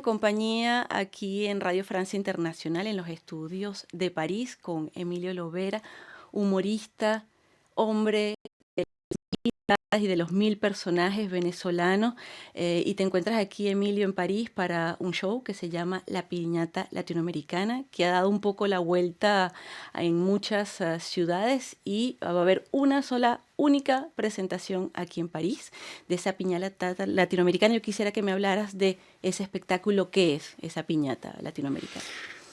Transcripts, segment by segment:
Compañía aquí en Radio Francia Internacional en los estudios de París con Emilio Lovera, humorista, hombre y de los 1000 personajes venezolanos. Y te encuentras aquí, Emilio, en París para un show que se llama La Piñata Latinoamericana, que ha dado un poco la vuelta en muchas ciudades y va a haber una sola, única presentación aquí en París de esa piñata latinoamericana. Yo quisiera que me hablaras de ese espectáculo, ¿qué es esa piñata latinoamericana?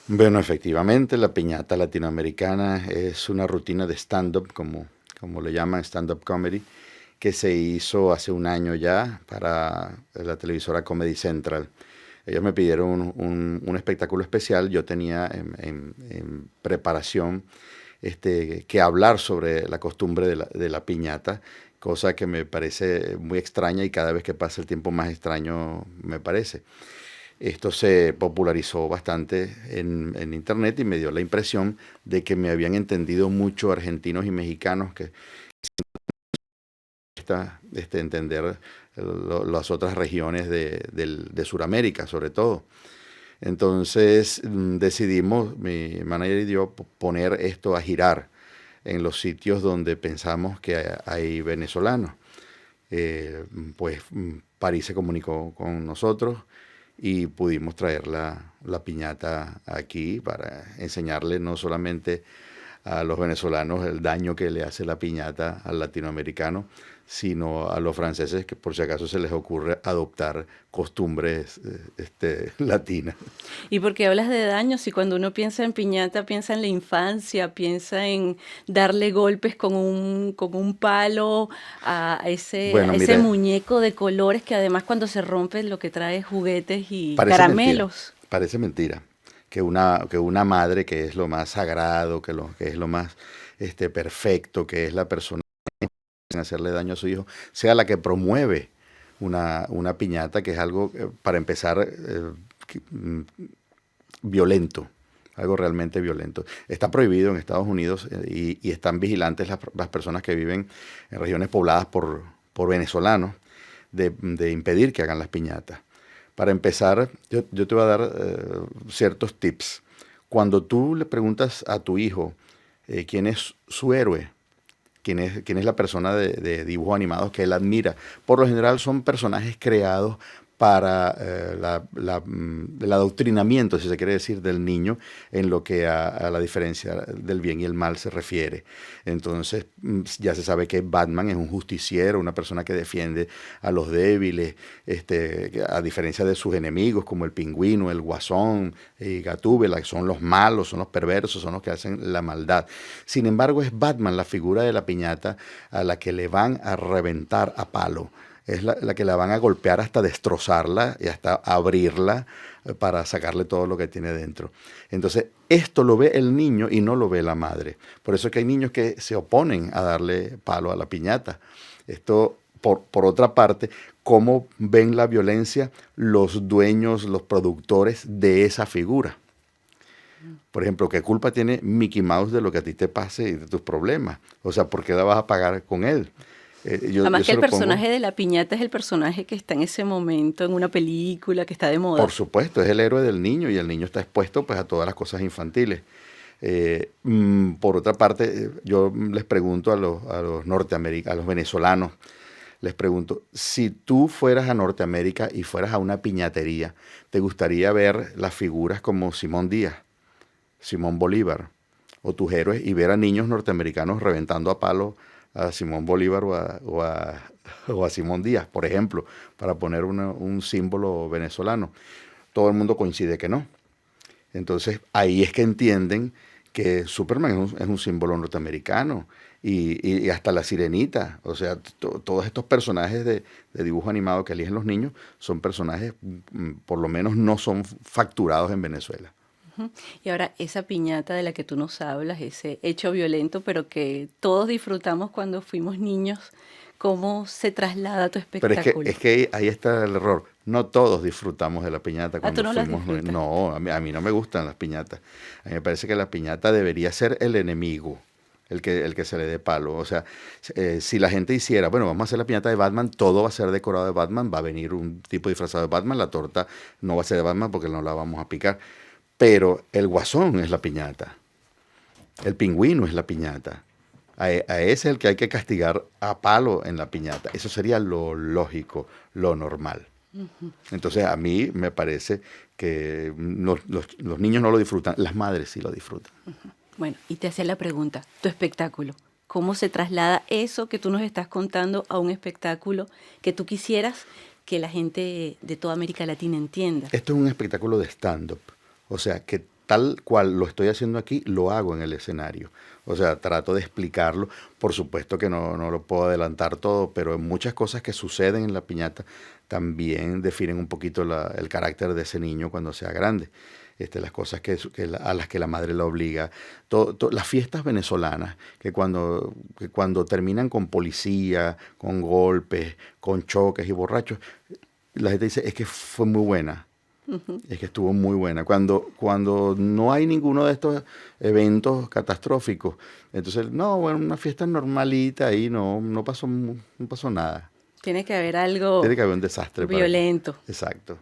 Bueno, efectivamente, la piñata latinoamericana es una rutina de stand-up, como le llaman stand-up comedy, que se hizo hace un año ya para la televisora Comedy Central. Ellos me pidieron un espectáculo especial. Yo tenía en preparación que hablar sobre la costumbre de la piñata, cosa que me parece muy extraña y cada vez que pasa el tiempo más extraño me parece. Esto se popularizó bastante en internet y me dio la impresión de que me habían entendido mucho argentinos y mexicanos que entender las otras regiones de Sudamérica, sobre todo. Entonces decidimos, mi manager y yo, poner esto a girar en los sitios donde pensamos que hay venezolanos. Eh, pues París se comunicó con nosotros y pudimos traer la piñata aquí para enseñarle no solamente a los venezolanos el daño que le hace la piñata al latinoamericano, sino a los franceses que por si acaso se les ocurre adoptar costumbres latinas. Y porque hablas de daños y cuando uno piensa en piñata, piensa en la infancia, piensa en darle golpes con un palo a Bueno, ese mire, muñeco de colores que además cuando se rompe lo que trae es juguetes y parece caramelos. mentira que una madre que es lo más sagrado, que es lo más perfecto, que es la persona en hacerle daño a su hijo, sea la que promueve una piñata, que es algo, para empezar, violento, algo realmente violento. Está prohibido en Estados Unidos y están vigilantes las personas que viven en regiones pobladas por venezolanos de impedir que hagan las piñatas. Para empezar, yo te voy a dar ciertos tips. Cuando tú le preguntas a tu hijo quién es su héroe, quién es la persona de dibujos animados que él admira. Por lo general son personajes creados para el adoctrinamiento, si se quiere decir, del niño en lo que a la diferencia del bien y el mal se refiere. Entonces ya se sabe que Batman es un justiciero, una persona que defiende a los débiles, a diferencia de sus enemigos como el Pingüino, el Guasón y Gatúbela, que son los malos, son los perversos, son los que hacen la maldad. Sin embargo, es Batman la figura de la piñata a la que le van a reventar a palo. Es la que la van a golpear hasta destrozarla y hasta abrirla para sacarle todo lo que tiene dentro. Entonces, esto lo ve el niño y no lo ve la madre. Por eso es que hay niños que se oponen a darle palo a la piñata. Esto, por otra parte, cómo ven la violencia los dueños, los productores de esa figura. Por ejemplo, ¿qué culpa tiene Mickey Mouse de lo que a ti te pase y de tus problemas? O sea, ¿por qué la vas a pagar con él? Yo Además que se el lo pongo. personaje de la piñata es el personaje que está en ese momento en una película que está de Por moda. supuesto, es el héroe del niño y el niño está expuesto pues a todas las cosas infantiles. Por otra parte, yo les pregunto a los norteamericanos, a los venezolanos, les pregunto, si tú fueras a Norteamérica y fueras a una piñatería, ¿te gustaría ver las figuras como Simón Díaz, Simón Bolívar o tus héroes y ver a niños norteamericanos reventando a palo a Simón Bolívar o a Simón Díaz, por ejemplo, para poner un símbolo venezolano? Todo el mundo coincide que no. Entonces ahí es que entienden que Superman es un símbolo norteamericano y hasta la sirenita, o sea, todos estos personajes de dibujo animado que eligen los niños son personajes, por lo menos no son facturados en Venezuela. Ujú. Y ahora esa piñata de la que tú nos hablas, ese hecho violento, pero que todos disfrutamos cuando fuimos niños, ¿cómo se traslada a tu Pero es que, espectáculo? es que ahí está el error. No todos disfrutamos de la piñata Ah, tú cuando no las fuimos. disfrutas. No, a mí no me gustan las piñatas. A mí me parece que la piñata debería ser el enemigo. el que se le dé palo. O sea, si la gente hiciera, bueno, vamos a hacer la piñata de Batman, todo va a ser decorado de Batman, va a venir un tipo disfrazado de Batman, la torta no va a ser de Batman porque no la vamos a picar. Pero el guasón es la piñata, el pingüino es la piñata. A ese es el que hay que castigar a palo en la piñata. Eso sería lo lógico, lo normal. Entonces a mí me parece que los niños no lo disfrutan, las madres sí lo disfrutan. Bueno, y te hacía la pregunta, tu espectáculo, ¿cómo se traslada eso que tú nos estás contando a un espectáculo que tú quisieras que la gente de toda América Latina entienda? Esto es un espectáculo de stand-up, o sea que tal cual lo estoy haciendo aquí, lo hago en el escenario. O sea, trato de explicarlo. Por supuesto que no lo puedo adelantar todo, pero muchas cosas que suceden en la piñata también definen un poquito el carácter de ese niño cuando sea grande. Las cosas a las que la madre la obliga. Las fiestas venezolanas, que cuando terminan con policía, con golpes, con choques y borrachos, la gente dice, es que fue muy buena. Es que estuvo muy buena. Cuando no hay ninguno de estos eventos catastróficos, entonces, no, bueno, una fiesta normalita ahí, no pasó nada. Tiene que haber algo Tiene que haber un desastre violento. Exacto.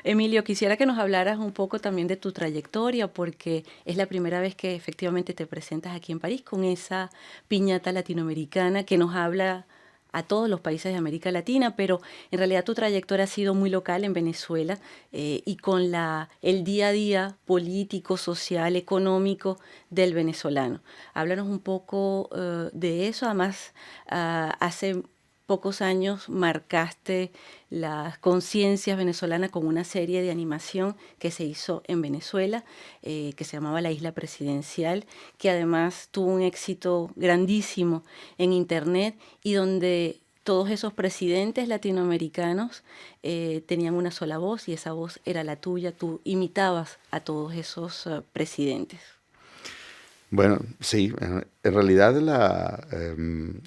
Emilio, quisiera que nos hablaras un poco también de tu trayectoria, porque es la primera vez que efectivamente te presentas aquí en París con esa piñata latinoamericana que nos habla a todos los países de América Latina, pero en realidad tu trayectoria ha sido muy local en Venezuela y con el día a día político, social, económico del venezolano. Háblanos un poco de eso. Además, hace pocos años marcaste las conciencias venezolanas con una serie de animación que se hizo en Venezuela, que se llamaba La Isla Presidencial, que además tuvo un éxito grandísimo en Internet y donde todos esos presidentes latinoamericanos tenían una sola voz y esa voz era la tuya, tú imitabas a todos esos presidentes. Bueno, sí, en realidad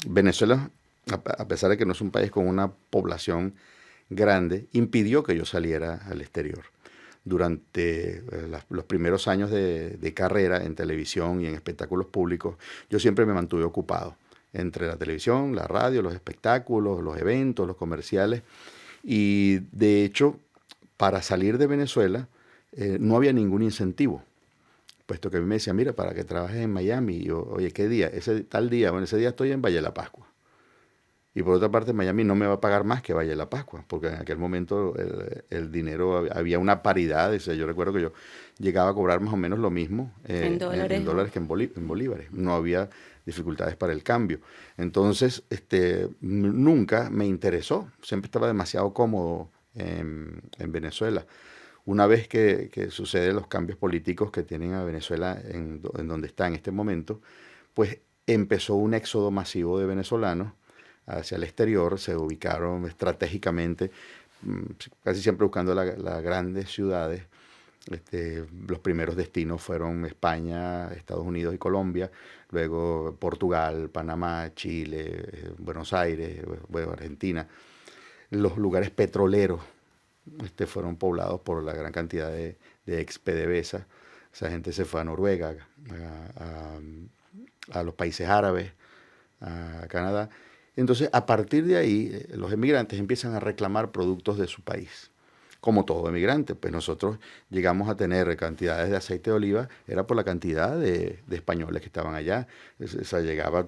Venezuela, a pesar de que no es un país con una población grande, impidió que yo saliera al exterior. Durante los primeros años de carrera en televisión y en espectáculos públicos, yo siempre me mantuve ocupado entre la televisión, la radio, los espectáculos, los eventos, los comerciales. Y de hecho, para salir de Venezuela no había ningún incentivo. Puesto que a mí me decían, mira, para que trabajes en Miami. Y yo, oye, ¿qué día? Ese tal día. Bueno, ese día estoy en Valle de la Pascua. Y por otra parte, Miami no me va a pagar más que Valle de la Pascua, porque en aquel momento el dinero, había una paridad. O sea, yo recuerdo que yo llegaba a cobrar más o menos lo mismo En dólares. en dólares que en bolívares. No había dificultades para el cambio. Entonces, nunca me interesó. Siempre estaba demasiado cómodo en Venezuela. Una vez que suceden los cambios políticos que tienen a Venezuela en donde está en este momento, pues empezó un éxodo masivo de venezolanos hacia el exterior, se ubicaron estratégicamente, casi siempre buscando las grandes ciudades. Los primeros destinos fueron España, Estados Unidos y Colombia, luego Portugal, Panamá, Chile, Buenos Aires, bueno, Argentina. Los lugares petroleros fueron poblados por la gran cantidad de ex PDVSA. Esa gente se fue a Noruega, a los países árabes, a Canadá. Entonces, a partir de ahí, los emigrantes empiezan a reclamar productos de su país. Como todo emigrante, pues nosotros llegamos a tener cantidades de aceite de oliva, era por la cantidad de españoles que estaban allá. O sea, llegaba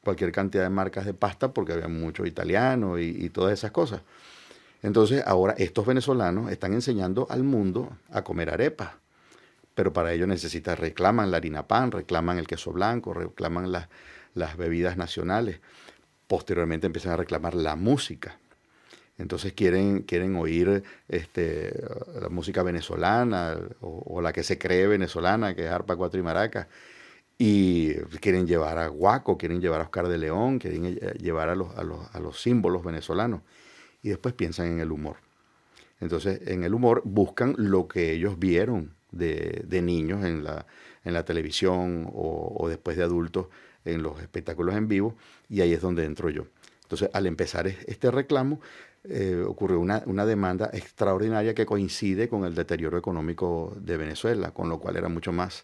cualquier cantidad de marcas de pasta porque había mucho italiano y todas esas cosas. Entonces, ahora estos venezolanos están enseñando al mundo a comer arepas, pero para ello reclaman la harina pan, reclaman el queso blanco, reclaman las bebidas nacionales. Posteriormente empiezan a reclamar la música. Entonces quieren oír la música venezolana o la que se cree venezolana, que es arpa, cuatro y maraca. Y quieren llevar a Guaco, quieren llevar a Oscar de León, quieren llevar a los símbolos venezolanos. Y después piensan en el humor. Entonces, en el humor buscan lo que ellos vieron de niños en la televisión o después de adultos en los espectáculos en vivo, y ahí es donde entro yo. Entonces, al empezar este reclamo, ocurrió una demanda extraordinaria que coincide con el deterioro económico de Venezuela, con lo cual era mucho más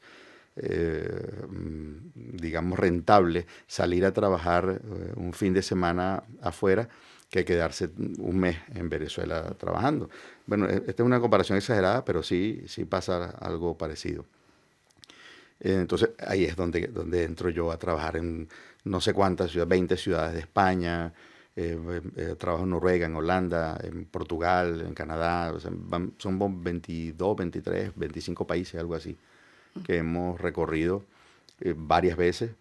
digamos, rentable salir a trabajar un fin de semana afuera que quedarse un mes en Venezuela trabajando. Bueno, esta es una comparación exagerada, pero sí, sí pasa algo parecido. Entonces ahí es donde entro yo a trabajar en no sé cuántas ciudades, 20 ciudades de España, trabajo en Noruega, en Holanda, en Portugal, en Canadá, o sea, son 22, 23, 25 países, algo así, que hemos recorrido varias veces,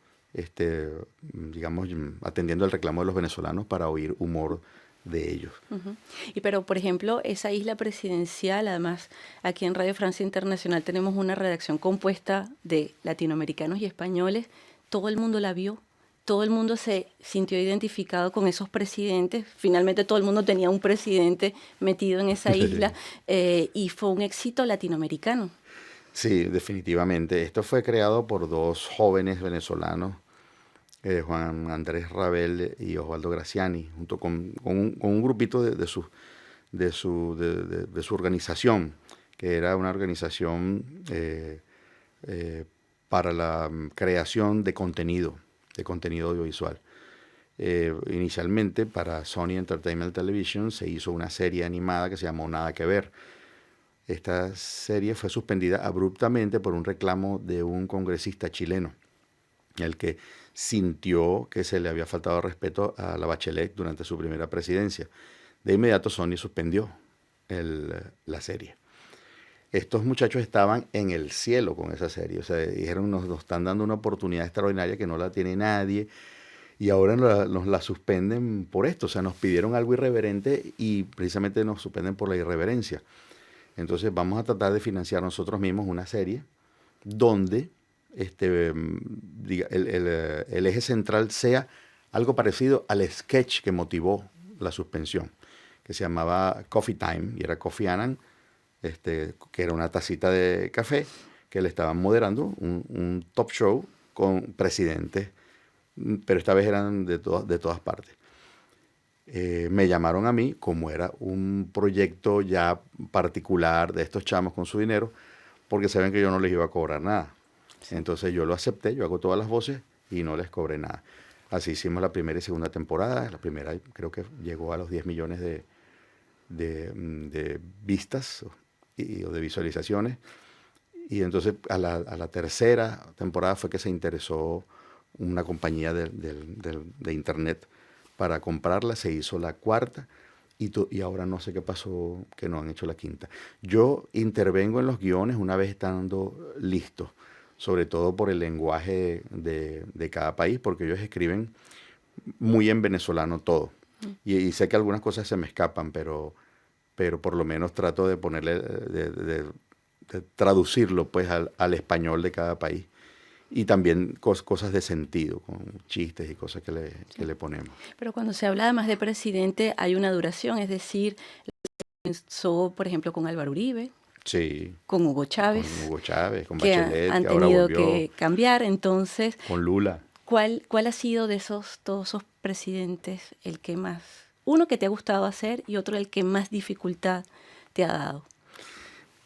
digamos, atendiendo el reclamo de los venezolanos para oír humor de ellos. Ujú. Y pero, por ejemplo, esa isla presidencial, además, aquí en Radio Francia Internacional tenemos una redacción compuesta de latinoamericanos y españoles. Todo el mundo la vio, todo el mundo se sintió identificado con esos presidentes. Finalmente todo el mundo tenía un presidente metido en esa isla y fue un éxito latinoamericano. Sí, definitivamente. Esto fue creado por dos jóvenes venezolanos, Juan Andrés Rabel y Osvaldo Graciani, junto con un grupito de su organización, que era una organización para la creación de contenido audiovisual. Inicialmente para Sony Entertainment Television se hizo una serie animada que se llamó Nada que Ver. Esta serie fue suspendida abruptamente por un reclamo de un congresista chileno, el que sintió que se le había faltado respeto a la Bachelet durante su primera presidencia. De inmediato Sony suspendió la serie. Estos muchachos estaban en el cielo con esa serie, o sea, dijeron, nos están dando una oportunidad extraordinaria que no la tiene nadie, y ahora nos la suspenden por esto, o sea, nos pidieron algo irreverente y precisamente nos suspenden por la irreverencia. Entonces vamos a tratar de financiar nosotros mismos una serie donde el eje central sea algo parecido al sketch que motivó la suspensión, que se llamaba Coffee Time, y era Kofi Annan, que era una tacita de café, que le estaban moderando un top show con presidentes, pero esta vez eran de todas partes. Me llamaron a mí, como era un proyecto ya particular de estos chamos con su dinero, porque saben que yo no les iba a cobrar nada. Sí. Entonces yo lo acepté, yo hago todas las voces y no les cobré nada. Así hicimos la primera y segunda temporada. La primera creo que llegó a los 10 millones de vistas o de visualizaciones. Y entonces a la tercera temporada fue que se interesó una compañía de internet para comprarla. Se hizo la cuarta y ahora no sé qué pasó, que no han hecho la quinta. Yo intervengo en los guiones una vez estando listos, sobre todo por el lenguaje de cada país, porque ellos escriben muy en venezolano todo. Y sé que algunas cosas se me escapan, pero por lo menos trato de ponerle, de traducirlo pues al español de cada país. Y también cosas de sentido, con chistes y cosas que le ponemos. Pero cuando se habla además de presidente hay una duración, es decir, comenzó, por ejemplo, con Álvaro Uribe, sí, con Hugo Chávez, con que Bachelet, han que ahora tenido volvió, que cambiar. Entonces, con Lula. ¿cuál ha sido de todos esos presidentes el que más, uno que te ha gustado hacer y otro el que más dificultad te ha dado?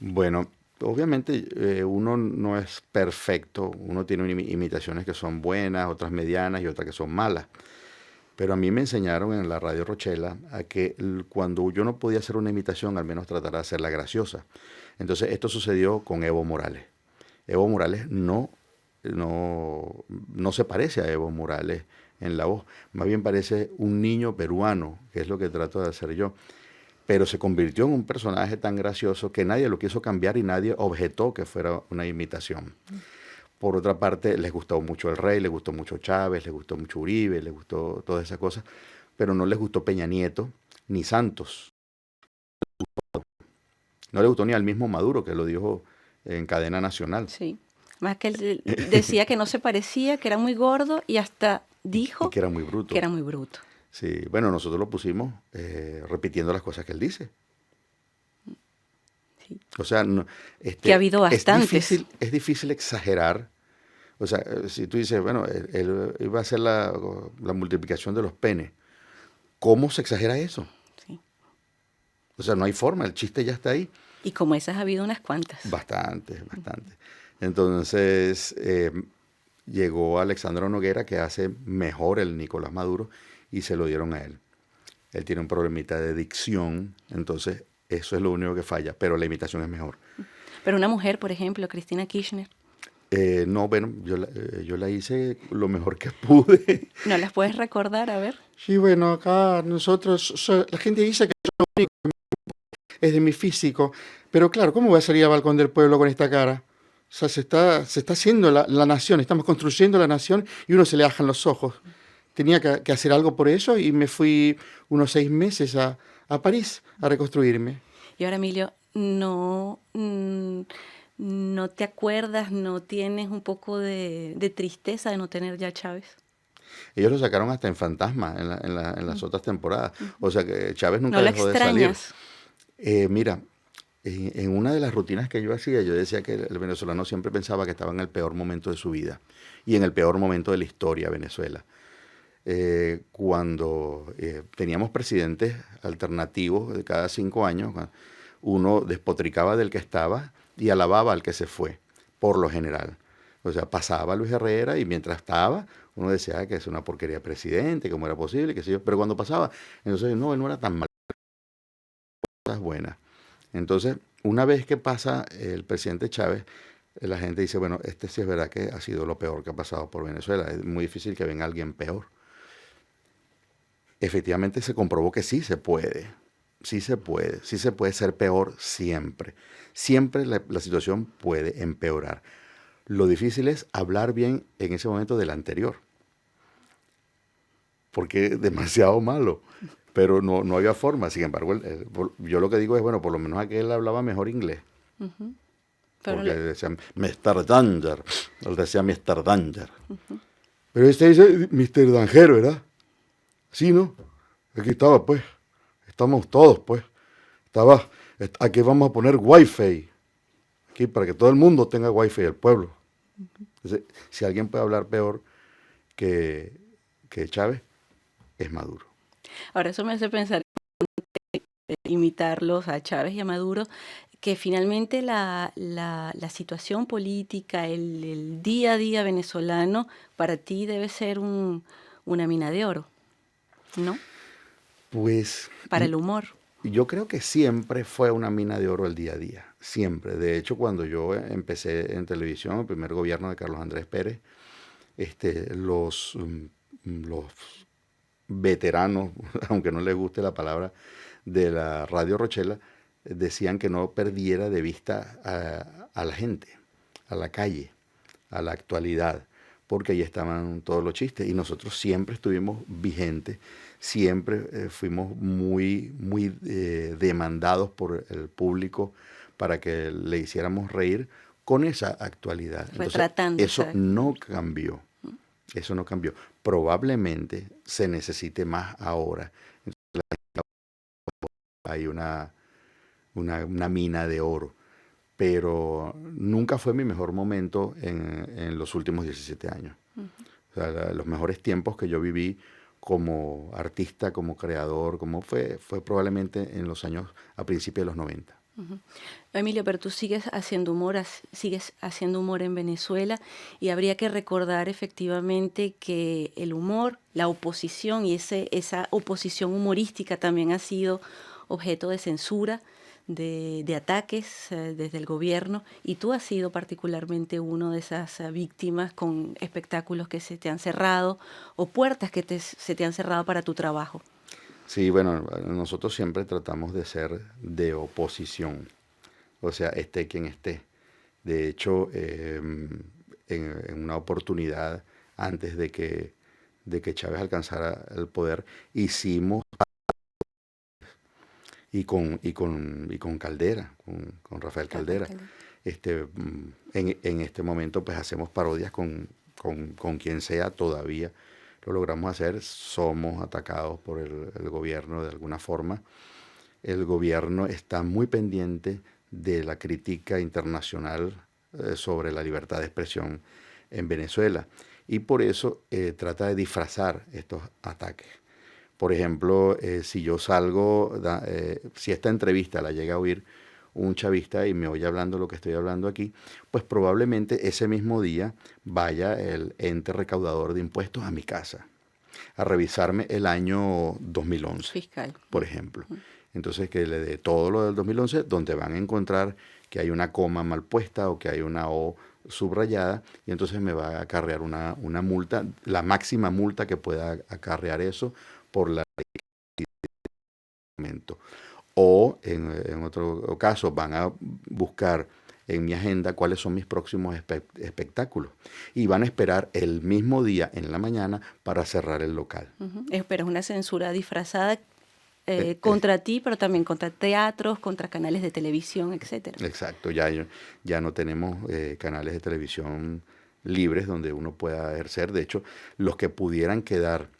Bueno, obviamente uno no es perfecto, uno tiene imitaciones que son buenas, otras medianas y otras que son malas. Pero a mí me enseñaron en la Radio Rochela a que cuando yo no podía hacer una imitación, al menos tratar de hacerla graciosa. Entonces esto sucedió con Evo Morales. Evo Morales no se parece a Evo Morales en la voz, más bien parece un niño peruano, que es lo que trato de hacer yo. Pero se convirtió en un personaje tan gracioso que nadie lo quiso cambiar y nadie objetó que fuera una imitación. Por otra parte, les gustó mucho el Rey, les gustó mucho Chávez, les gustó mucho Uribe, les gustó todas esas cosas, pero no les gustó Peña Nieto ni Santos. No le gustó ni al mismo Maduro, que lo dijo en cadena nacional. Sí, más que él decía que no se parecía, que era muy gordo y hasta dijo y que era muy bruto. Que era muy bruto. Sí, bueno, nosotros lo pusimos repitiendo las cosas que él dice. Sí. O sea, que ha habido bastantes. Es difícil exagerar. O sea, si tú dices, bueno, él iba a hacer la multiplicación de los penes, ¿cómo se exagera eso? Sí. O sea, no hay forma, el chiste ya está ahí. Y como esas ha habido unas cuantas. Bastante. Entonces llegó Alexandra Noguera, que hace mejor el Nicolás Maduro, y se lo dieron a él. Él tiene un problemita de dicción, entonces eso es lo único que falla, pero la imitación es mejor. Pero una mujer, por ejemplo, Cristina Kirchner, No, bueno, yo la hice lo mejor que pude. ¿no las puedes recordar? A ver. Sí, bueno, acá nosotros, la gente dice que yo lo único es de mi físico, pero claro, ¿cómo voy a salir al balcón del pueblo con esta cara? O sea, se está haciendo la nación, estamos construyendo la nación y uno se le bajan los ojos. Tenía que hacer algo por eso y me fui unos 6 meses a París a reconstruirme. Y ahora, Emilio, no te acuerdas, no tienes un poco de tristeza de no tener ya a Chávez. Ellos lo sacaron hasta en Fantasma en las otras temporadas. O sea que Chávez ¿No nunca la dejó de salir. extrañas? Mira, en una de las rutinas que yo hacía, yo decía que el venezolano siempre pensaba que estaba en el peor momento de su vida y en el peor momento de la historia de Venezuela. Cuando teníamos presidentes alternativos de cada 5 años, uno despotricaba del que estaba y alababa al que se fue, por lo general. O sea, pasaba Luis Herrera y mientras estaba, uno decía que es una porquería de presidente, cómo era posible, qué sé yo. Pero cuando pasaba, entonces no, él no era tan mal, cosas buenas. Entonces, una vez que pasa el presidente Chávez, la gente dice, bueno, este sí es verdad que ha sido lo peor que ha pasado por Venezuela. Es muy difícil que venga alguien peor. Efectivamente se comprobó que sí se puede. Sí se puede ser peor siempre. Siempre la situación puede empeorar. Lo difícil es hablar bien en ese momento del anterior, porque es demasiado malo, pero no había forma. Sin embargo, yo lo que digo es, bueno, por lo menos aquel hablaba mejor inglés, Ujú. Pero porque decía Mr. Danger, él decía Mr. Danger. Pero este dice Mr. Danger, ¿verdad? Sí, ¿no? Aquí estaba, pues. Estamos todos, pues. Estaba, aquí vamos a poner Wi-Fi. Aquí para que todo el mundo tenga Wi-Fi, el pueblo. Entonces, si alguien puede hablar peor que, que Chávez, es Maduro. ahora eso me hace pensar imitarlos a Chávez y a Maduro, que finalmente la situación política, el día a día venezolano, para ti debe ser una mina de oro, ¿no? Pues Para el humor. yo creo que siempre fue una mina de oro el día a día, siempre. De hecho, cuando yo empecé en televisión, el primer gobierno de Carlos Andrés Pérez, los veteranos, aunque no les guste la palabra, de la Radio Rochela, decían que no perdiera de vista a la gente, a la calle, a la actualidad, porque ahí estaban todos los chistes y nosotros siempre estuvimos vigentes, siempre fuimos muy demandados por el público para que le hiciéramos reír con esa actualidad. Entonces, Retratando eso esa. no cambió. Eso no cambió. Probablemente se necesite más ahora. Hay una mina de oro, pero nunca fue mi mejor momento en los últimos 17 años. O sea, los mejores tiempos que yo viví como artista, como creador, fue probablemente en los años a principios de los 90. Ujú. Emilio, pero tú sigues haciendo humor, sigues haciendo humor en Venezuela y habría que recordar efectivamente que el humor, la oposición y esa oposición humorística también ha sido objeto de censura, de ataques desde el gobierno y tú has sido particularmente uno de esas víctimas con espectáculos que se te han cerrado o puertas que se te han cerrado para tu trabajo. Sí, bueno, nosotros siempre tratamos de ser de oposición, o sea, esté quien esté. De hecho, en una oportunidad antes de que Chávez alcanzara el poder, hicimos, y con Caldera, con Rafael Rafael Caldera, Caldera. en este momento pues hacemos parodias con quien sea todavía. Lo logramos hacer, somos atacados por el gobierno de alguna forma. El gobierno está muy pendiente de la crítica internacional sobre la libertad de expresión en Venezuela y por eso trata de disfrazar estos ataques. Por ejemplo, si yo salgo, si esta entrevista la llega a oír un chavista y me oye hablando lo que estoy hablando aquí, pues probablemente ese mismo día vaya el ente recaudador de impuestos a mi casa a revisarme el año 2011, Fiscal. por ejemplo. Entonces que le dé todo lo del 2011, donde van a encontrar que hay una coma mal puesta o que hay una O subrayada, y entonces me va a acarrear una multa, la máxima multa que pueda acarrear eso por la momento. O en otro caso van a buscar en mi agenda cuáles son mis próximos espectáculos y van a esperar el mismo día en la mañana para cerrar el local. Pero es una censura disfrazada Eh, eh, contra ti, pero también contra teatros, contra canales de televisión, etcétera. exacto, ya no tenemos canales de televisión libres donde uno pueda ejercer. De hecho, los que pudieran quedar,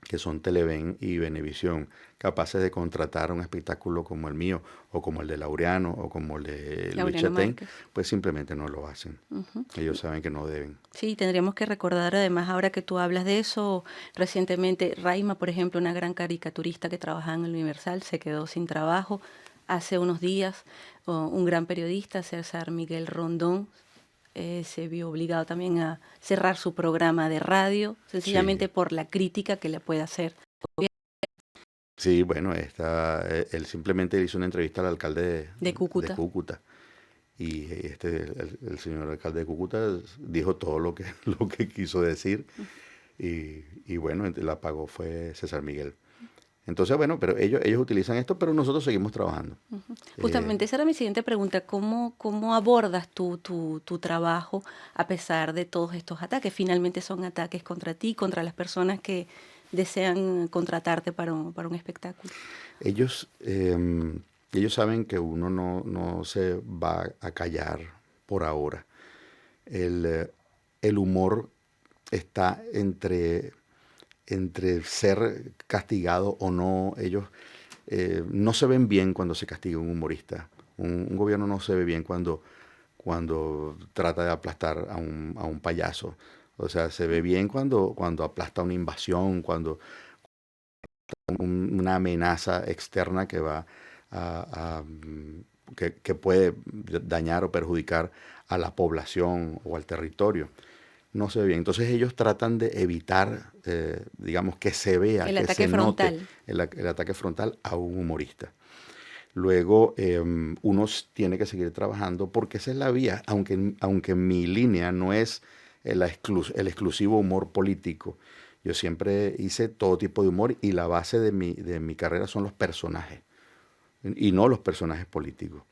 que son Televen y Venevisión, capaces de contratar un espectáculo como el mío, o como el de Laureano, o como el de Luis Laureano Chatén, Márquez. pues simplemente no lo hacen. Ujú. Ellos saben que no deben. Sí, tendríamos que recordar además, ahora que tú hablas de eso, recientemente Raima, por ejemplo, una gran caricaturista que trabajaba en el Universal, se quedó sin trabajo hace unos días. Un gran periodista, César Miguel Rondón, se vio obligado también a cerrar su programa de radio, sencillamente Sí, por la crítica que le puede hacer. sí, bueno, él simplemente hizo una entrevista al alcalde De de Cúcuta. Cúcuta. Y el señor alcalde de Cúcuta dijo todo lo que, lo que quiso decir. Y bueno, la pagó fue César Miguel. Entonces, bueno, pero ellos utilizan esto, pero nosotros seguimos trabajando. Eh, Justamente esa era mi siguiente pregunta. ¿Cómo abordas tu trabajo a pesar de todos estos ataques? Finalmente son ataques contra ti, contra las personas que desean contratarte para un espectáculo. ellos, ellos saben que uno no se va a callar por ahora. El humor está entre ser castigado o no. Ellos no se ven bien cuando se castiga un humorista. Un gobierno no se ve bien cuando trata de aplastar a un payaso. O sea, se ve bien cuando aplasta una invasión, cuando una amenaza externa que va que puede dañar o perjudicar a la población o al territorio. No se ve bien. Entonces ellos tratan de evitar, digamos, que se vea, El que ataque se note frontal. el ataque frontal a un humorista. Luego uno tiene que seguir trabajando porque esa es la vía, aunque mi línea no es el exclusivo humor político. Yo siempre hice todo tipo de humor y la base de mi carrera son los personajes y no los personajes políticos.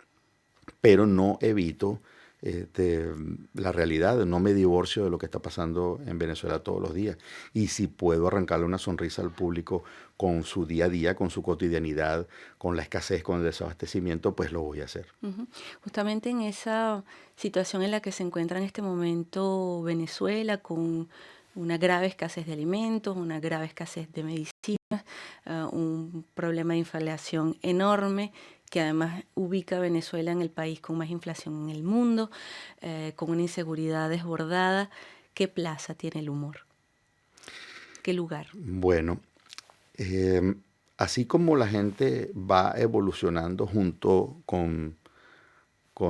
Pero no evito este, la realidad, no me divorcio de lo que está pasando en Venezuela todos los días. Y si puedo arrancarle una sonrisa al público con su día a día, con su cotidianidad, con la escasez, con el desabastecimiento, pues lo voy a hacer. Ujú. Justamente en esa situación en la que se encuentra en este momento Venezuela, con una grave escasez de alimentos, una grave escasez de medicinas, un problema de inflación enorme, que además ubica a Venezuela en el país con más inflación en el mundo, con una inseguridad desbordada. ¿Qué plaza tiene el humor? ¿Qué lugar? Bueno, eh, así como la gente va evolucionando junto con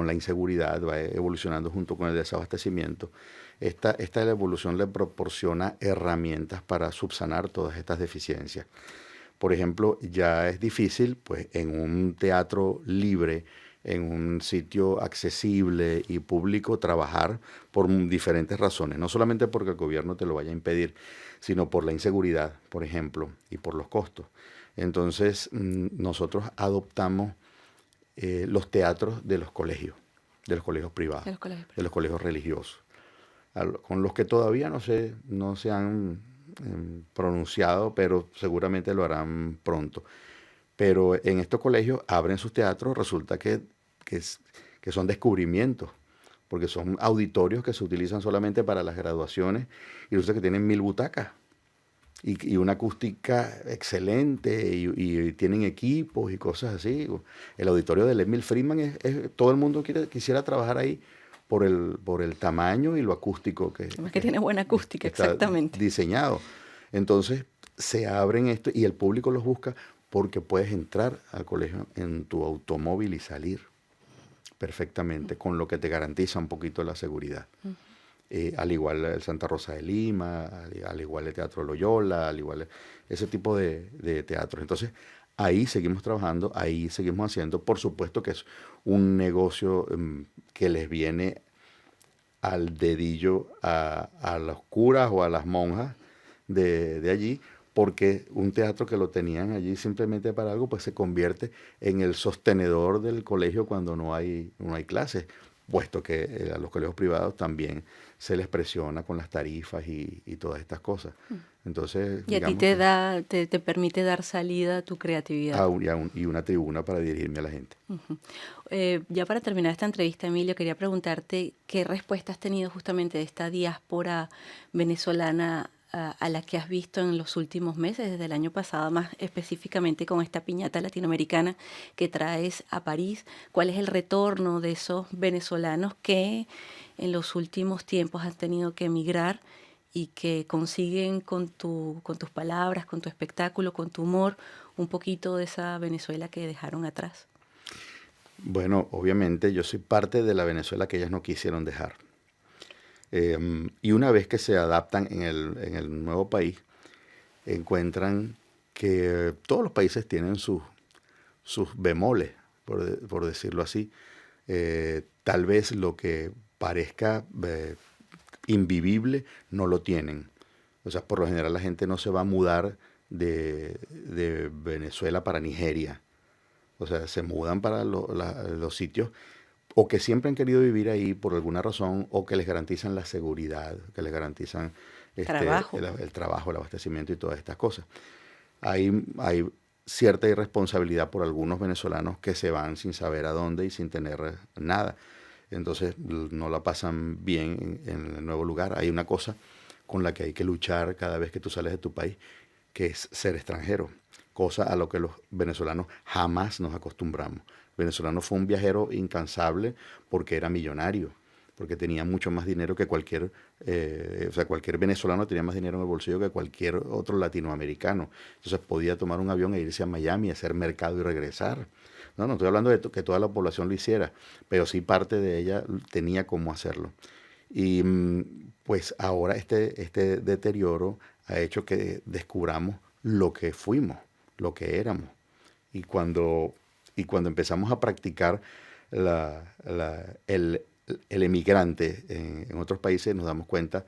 la inseguridad, va evolucionando junto con el desabastecimiento, esta evolución le proporciona herramientas para subsanar todas estas deficiencias. Por ejemplo, ya es difícil, pues, en un teatro libre, en un sitio accesible y público, trabajar por diferentes razones. No solamente porque el gobierno te lo vaya a impedir, sino por la inseguridad, por ejemplo, y por los costos. Entonces, nosotros adoptamos los teatros de los colegios privados, De los colegios. de los colegios religiosos, con los que todavía no se han pronunciado, pero seguramente lo harán pronto. Pero en estos colegios abren sus teatros, resulta que son descubrimientos, porque son auditorios que se utilizan solamente para las graduaciones y resulta que tienen 1000 butacas y una acústica excelente y tienen equipos y cosas así. El auditorio de Emil Friedman todo el mundo quisiera trabajar ahí por el tamaño y lo acústico Además que tiene buena que acústica, está exactamente. diseñado. Entonces se abren esto y el público los busca porque puedes entrar al colegio en tu automóvil y salir. perfectamente, con lo que te garantiza un poquito la seguridad. Al igual el Santa Rosa de Lima, al igual el Teatro Loyola, al igual ese tipo de teatros. Entonces, ahí seguimos trabajando, ahí seguimos haciendo. Por supuesto que es un negocio que les viene al dedillo a los curas o a las monjas de allí, porque un teatro que lo tenían allí simplemente para algo, pues se convierte en el sostenedor del colegio cuando no hay clases, puesto que a los colegios privados también se les presiona con las tarifas y todas estas cosas. Entonces, Y a ti digamos te que da, te permite dar salida a tu creatividad. y una tribuna para dirigirme a la gente. Ujú. Ya para terminar esta entrevista, Emilio, quería preguntarte qué respuesta has tenido justamente de esta diáspora venezolana a la que has visto en los últimos meses, desde el año pasado, más específicamente con esta piñata latinoamericana que traes a París. ¿Cuál es el retorno de esos venezolanos que en los últimos tiempos han tenido que emigrar y que consiguen con tus palabras, con tu espectáculo, con tu humor, un poquito de esa Venezuela que dejaron atrás? Bueno, obviamente yo soy parte de la Venezuela que ellas no quisieron dejar. Y una vez que se adaptan en el nuevo país, encuentran que todos los países tienen sus bemoles, por decirlo así. Tal vez lo que parezca invivible no lo tienen. O sea, por lo general la gente no se va a mudar de Venezuela para Nigeria. O sea, se mudan para los sitios o que siempre han querido vivir ahí por alguna razón o que les garantizan la seguridad, que les garantizan Trabajo. el trabajo, el abastecimiento y todas estas cosas. Hay cierta irresponsabilidad por algunos venezolanos que se van sin saber a dónde y sin tener nada. Entonces no la pasan bien en el nuevo lugar. Hay una cosa con la que hay que luchar cada vez que tú sales de tu país, que es ser extranjero, cosa a lo que los venezolanos jamás nos acostumbramos. El venezolano fue un viajero incansable porque era millonario, porque tenía mucho más dinero que cualquier venezolano tenía más dinero en el bolsillo que cualquier otro latinoamericano. Entonces podía tomar un avión e irse a Miami, hacer mercado y regresar. No estoy hablando de que toda la población lo hiciera, pero sí parte de ella tenía cómo hacerlo. Y pues ahora este deterioro ha hecho que descubramos lo que fuimos, lo que éramos. Y cuando empezamos a practicar el emigrante en otros países, nos damos cuenta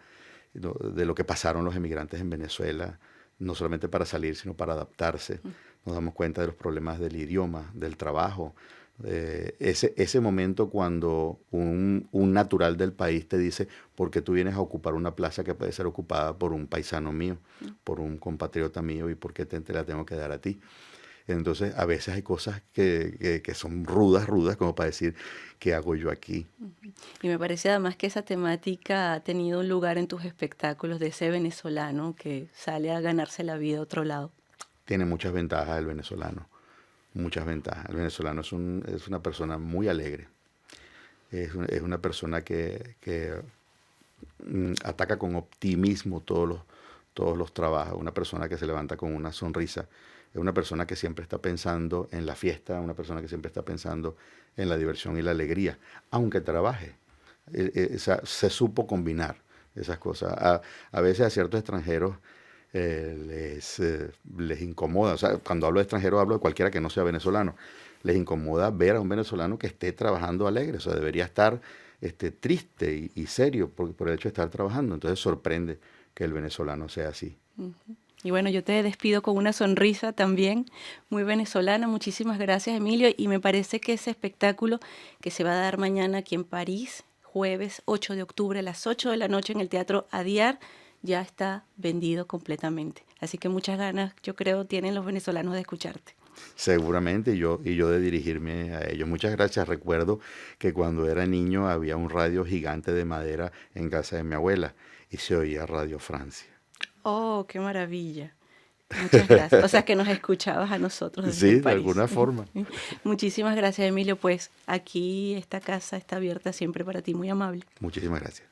de lo que pasaron los emigrantes en Venezuela, no solamente para salir, sino para adaptarse. Nos damos cuenta de los problemas del idioma, del trabajo. Ese momento cuando un natural del país te dice, ¿por qué tú vienes a ocupar una plaza que puede ser ocupada por un paisano mío, por un compatriota mío, y por qué te la tengo que dar a ti? Entonces, a veces hay cosas que son rudas, como para decir, ¿qué hago yo aquí? Y me parece además que esa temática ha tenido un lugar en tus espectáculos de ese venezolano que sale a ganarse la vida a otro lado. Tiene muchas ventajas el venezolano, muchas ventajas. El venezolano es una persona muy alegre, es una persona que ataca con optimismo todos los trabajos, una persona que se levanta con una sonrisa, es una persona que siempre está pensando en la fiesta, una persona que siempre está pensando en la diversión y la alegría, aunque trabaje. Se supo combinar esas cosas. A veces a ciertos extranjeros les incomoda, o sea, cuando hablo de extranjero hablo de cualquiera que no sea venezolano, les incomoda ver a un venezolano que esté trabajando alegre, o sea, debería estar triste y serio por el hecho de estar trabajando. Entonces sorprende que el venezolano sea así. Y bueno, yo te despido con una sonrisa también muy venezolana. Muchísimas gracias, Emilio. Y me parece que ese espectáculo que se va a dar mañana aquí en París, jueves 8 de octubre a las 8 de la noche en el Teatro Adiar, ya está vendido completamente. Así que muchas ganas, yo creo, tienen los venezolanos de escucharte. Seguramente, y yo de dirigirme a ellos. Muchas gracias. Recuerdo que cuando era niño había un radio gigante de madera en casa de mi abuela y se oía Radio Francia. Oh, qué maravilla. Muchas gracias. O sea, que nos escuchabas a nosotros desde Sí, de París. alguna forma. Muchísimas gracias, Emilio. Pues aquí esta casa está abierta siempre para ti, muy amable. Muchísimas gracias.